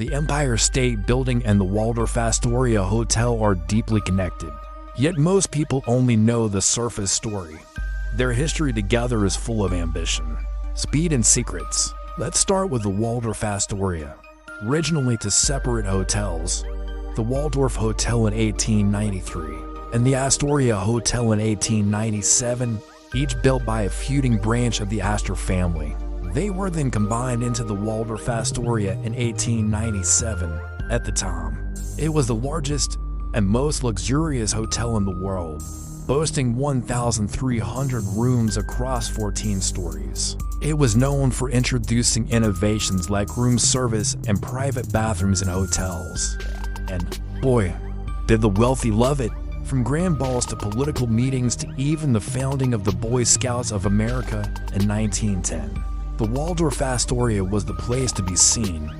The Empire State Building and the Waldorf Astoria Hotel are deeply connected, yet most people only know the surface story. Their history together is full of ambition, speed, and secrets. Let's start with the Waldorf Astoria. Originally two separate hotels, the Waldorf Hotel in 1893 and the Astoria Hotel in 1897, each built by a feuding branch of the Astor family. They were then combined into the Waldorf Astoria in 1897. At the time, it was the largest and most luxurious hotel in the world, boasting 1,300 rooms across 14 stories. It was known for introducing innovations like room service and private bathrooms in hotels. And boy, did the wealthy love it! From grand balls to political meetings to even the founding of the Boy Scouts of America in 1910. The Waldorf Astoria was the place to be seen.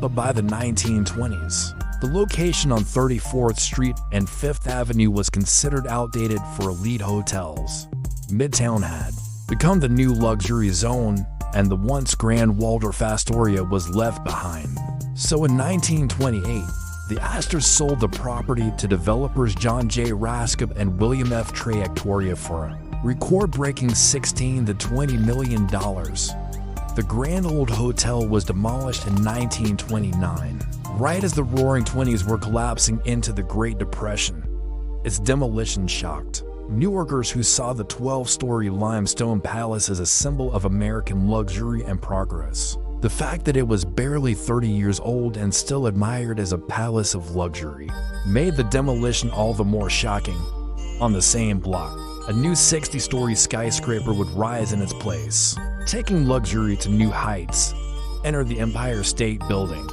But by the 1920s, the location on 34th Street and 5th Avenue was considered outdated for elite hotels. Midtown had become the new luxury zone, and the once grand Waldorf Astoria was left behind. So in 1928, the Astors sold the property to developers John J. Raskob and William F. Trayectoria for a record-breaking $16 to $20 million. The grand old hotel was demolished in 1929, right as the Roaring Twenties were collapsing into the Great Depression. Its demolition shocked New Yorkers who saw the 12-story limestone palace as a symbol of American luxury and progress. The fact that it was barely 30 years old and still admired as a palace of luxury made the demolition all the more shocking. On the same block, a new 60-story skyscraper would rise in its place, taking luxury to new heights. Enter the Empire State Building.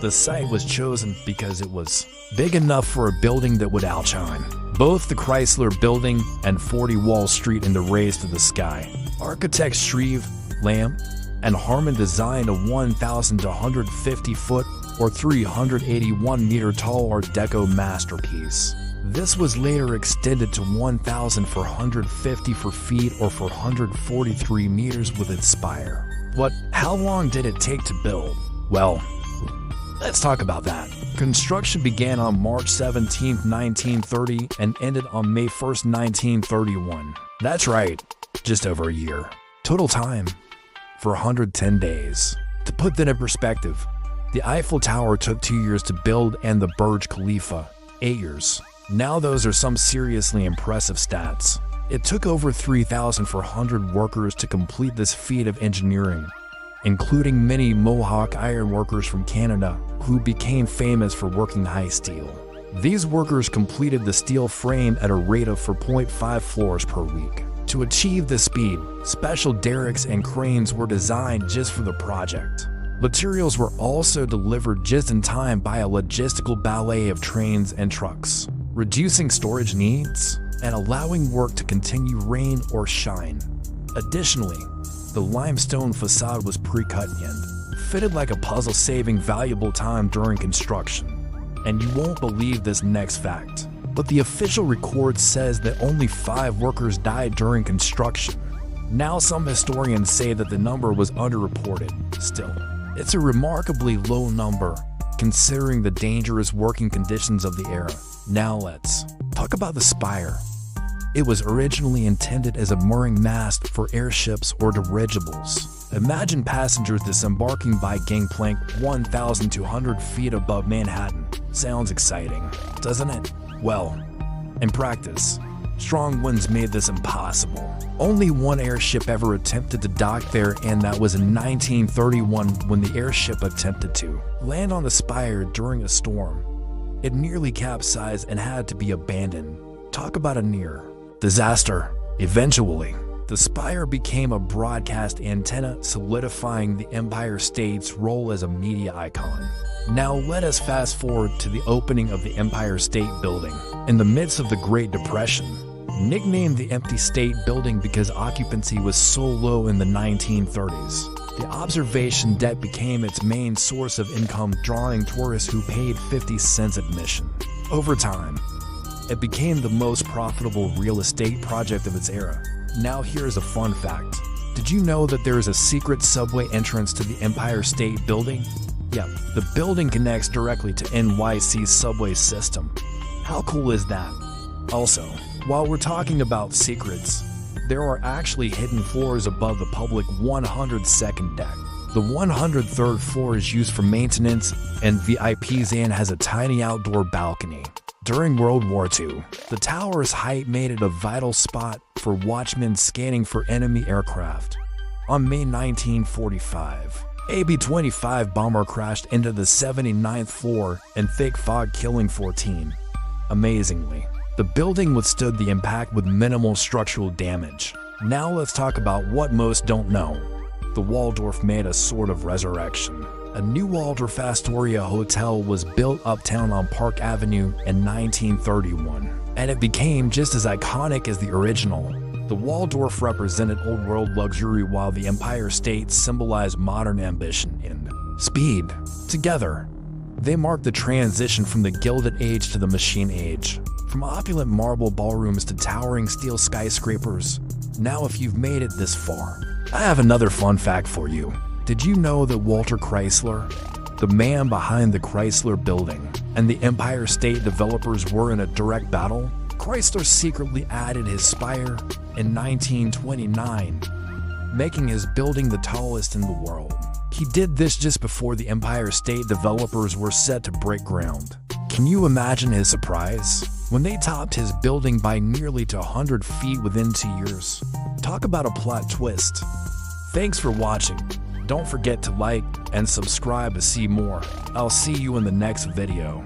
The site was chosen because it was big enough for a building that would outshine both the Chrysler Building and 40 Wall Street in the race to the sky. Architects Shreve, Lamb, and Harmon designed a 1,150-foot or 381-meter-tall Art Deco masterpiece. This was later extended to 1,454 feet or 443 meters with its spire. But how long did it take to build? Well, let's talk about that. Construction began on March 17, 1930 and ended on May 1, 1931. That's right, just over a year. Total time for 110 days. To put that in perspective, the Eiffel Tower took 2 years to build and the Burj Khalifa, 8 years. Now those are some seriously impressive stats. It took over 3,400 workers to complete this feat of engineering, including many Mohawk iron workers from Canada who became famous for working high steel. These workers completed the steel frame at a rate of 4.5 floors per week. To achieve this speed, special derricks and cranes were designed just for the project. Materials were also delivered just in time by a logistical ballet of trains and trucks, reducing storage needs and allowing work to continue rain or shine. Additionally, the limestone facade was pre-cut and fitted like a puzzle, saving valuable time during construction. And you won't believe this next fact, but the official record says that only 5 workers died during construction. Now some historians say that the number was underreported. Still, it's a remarkably low number considering the dangerous working conditions of the era. Now let's talk about the spire. It was originally intended as a mooring mast for airships or dirigibles. Imagine passengers disembarking by gangplank 1,200 feet above Manhattan. Sounds exciting, doesn't it? Well, in practice, strong winds made this impossible. Only one airship ever attempted to dock there, and that was in 1931 when the airship attempted to land on the spire during a storm. It nearly capsized and had to be abandoned. Talk about a near disaster. Eventually, the spire became a broadcast antenna, solidifying the Empire State's role as a media icon. Now let us fast forward to the opening of the Empire State Building. In the midst of the Great Depression, nicknamed the Empty State Building because occupancy was so low in the 1930s, the observation deck became its main source of income, drawing tourists who paid 50 cents admission. Over time, it became the most profitable real estate project of its era. Now here's a fun fact. Did you know that there is a secret subway entrance to the Empire State Building? Yep, the building connects directly to NYC's subway system. How cool is that? Also, while we're talking about secrets, there are actually hidden floors above the public 102nd deck. The 103rd floor is used for maintenance, and VIPs and has a tiny outdoor balcony. During World War II, the tower's height made it a vital spot for watchmen scanning for enemy aircraft. On May 1945, a B-25 bomber crashed into the 79th floor and fake fog, killing 14. Amazingly, the building withstood the impact with minimal structural damage. Now let's talk about what most don't know. The Waldorf made a sort of resurrection. A new Waldorf Astoria hotel was built uptown on Park Avenue in 1931, and it became just as iconic as the original. The Waldorf represented old-world luxury while the Empire State symbolized modern ambition and speed. Together, they marked the transition from the Gilded Age to the Machine Age. From opulent marble ballrooms to towering steel skyscrapers. Now if you've made it this far, I have another fun fact for you. Did you know that Walter Chrysler, the man behind the Chrysler Building, and the Empire State developers were in a direct battle? Chrysler secretly added his spire in 1929, making his building the tallest in the world. He did this just before the Empire State developers were set to break ground. Can you imagine his surprise when they topped his building by nearly 100 feet within 2 years? Talk about a plot twist. Thanks for watching. Don't forget to like and subscribe to see more. I'll see you in the next video.